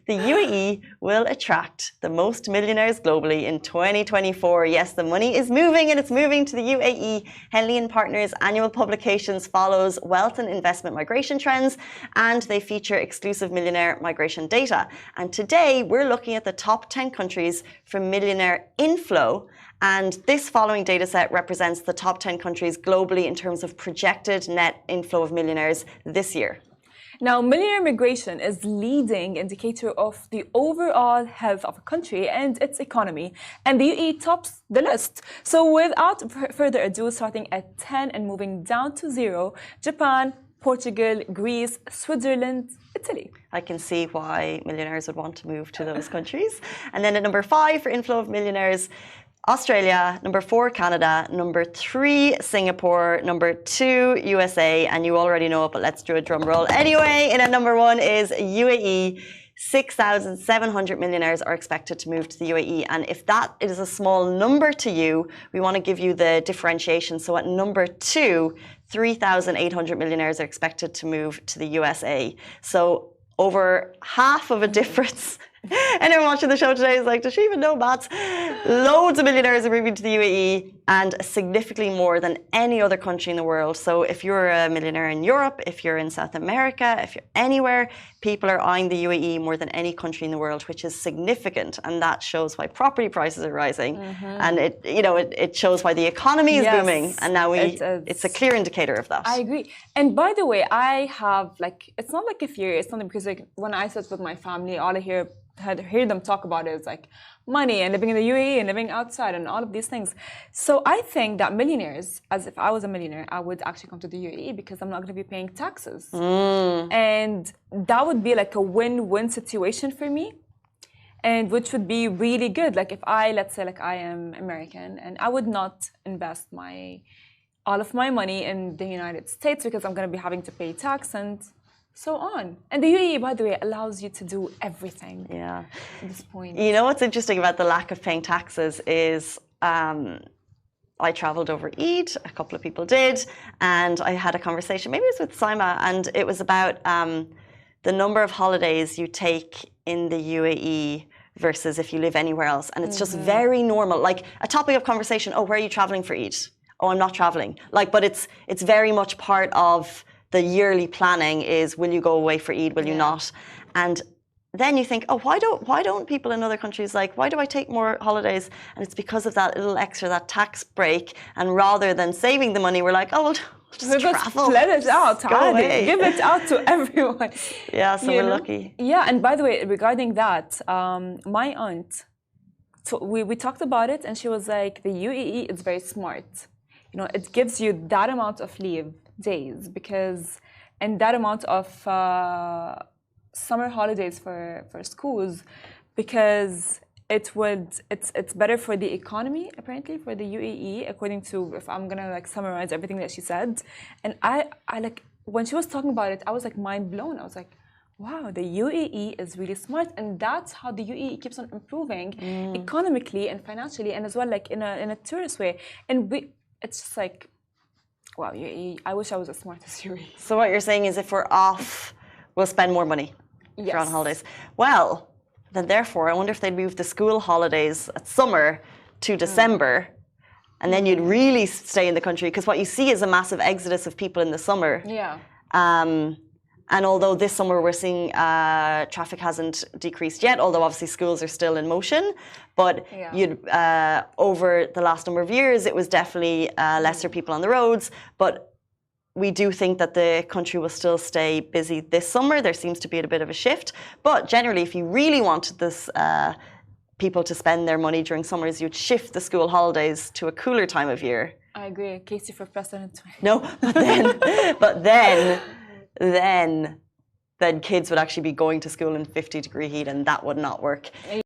the UAE will attract the most millionaires globally in 2024. Yes, the money is moving and it's moving to the UAE. Henley & Partners annual publications follows wealth and investment migration trends, and they feature exclusive millionaire migration data. And today we're looking at the top 10 countries for millionaire inflow. And this following data set represents the top 10 countries globally in terms of projected net inflow of millionaires this year. Now, millionaire migration is leading indicator of the overall health of a country and its economy, and the UAE tops the list. So without further ado, starting at 10 and moving down to 0, Japan, Portugal, Greece, Switzerland, Italy. I can see why millionaires would want to move to those countries. And then at number 5 for inflow of millionaires, Australia, number 4, Canada, number 3, Singapore, number 2, USA, and you already know it, but let's do a drum roll anyway. And at number 1 is UAE. 6,700 millionaires are expected to move to the UAE. And if that is a small number to you, we want to give you the differentiation. So at number 2, 3,800 millionaires are expected to move to the USA. So over half of a difference. Anyone watching the show today is like, does she even know maths? Loads of millionaires are moving to the UAE, and significantly more than any other country in the world. So if you're a millionaire in Europe, if you're in South America, if you're anywhere, people are eyeing the UAE more than any country in the world, which is significant. And that shows why property prices are rising. And it shows why the economy is booming. And now it's a clear indicator of that. I agree. And by the way, I have it's not like a fear, it's something because when I sit with my family, all I hear them talk about is like money and living in the UAE and living outside and all of these things. So I think that millionaires, as if I was a millionaire, I would actually come to the UAE because I'm not going to be paying taxes. And that would be like a win-win situation for me, and which would be really good. Like if let's say I am American and I would not invest all of my money in the United States because I'm going to be having to pay tax and so on. And the UAE, by the way, allows you to do everything. Yeah. At this point. You know what's interesting about the lack of paying taxes is I traveled over Eid, a couple of people did, and I had a conversation, maybe it was with Saima, and it was about the number of holidays you take in the UAE versus if you live anywhere else. And it's just very normal. Like a topic of conversation, oh, where are you traveling for Eid? Oh, I'm not traveling. But it's very much part of the yearly planning is, will you go away for Eid, will you not? And then you think, oh, why don't people in other countries why do I take more holidays? And it's because of that little extra, that tax break. And rather than saving the money, we're like, oh, well, just travel. Let it out, give it out to everyone. Yeah, so we're lucky. Yeah, and by the way, regarding that, my aunt, we talked about it, and she was like, the UAE is very smart. It gives you that amount of leave days and that amount of summer holidays for schools because it's better for the economy apparently for the UAE, according to, if I'm gonna summarize everything that she said. And I when she was talking about it, I was mind blown. I was like, wow, the UAE is really smart, and that's how the UAE keeps on improving economically and financially, and as well in a tourist way. And it's just wow, UAE, I wish I was as smart as UAE. So what you're saying is if we're off, we'll spend more money if we're on holidays. Well, then therefore, I wonder if they'd move the school holidays at summer to December, and then you'd really stay in the country, because what you see is a massive exodus of people in the summer. Yeah. And although this summer we're seeing traffic hasn't decreased yet, although obviously schools are still in motion, but over the last number of years, it was definitely lesser people on the roads. But we do think that the country will still stay busy this summer. There seems to be a bit of a shift. But generally, if you really wanted this people to spend their money during summers, you'd shift the school holidays to a cooler time of year. I agree. Casey for president. No, but then kids would actually be going to school in 50-degree heat, and that would not work.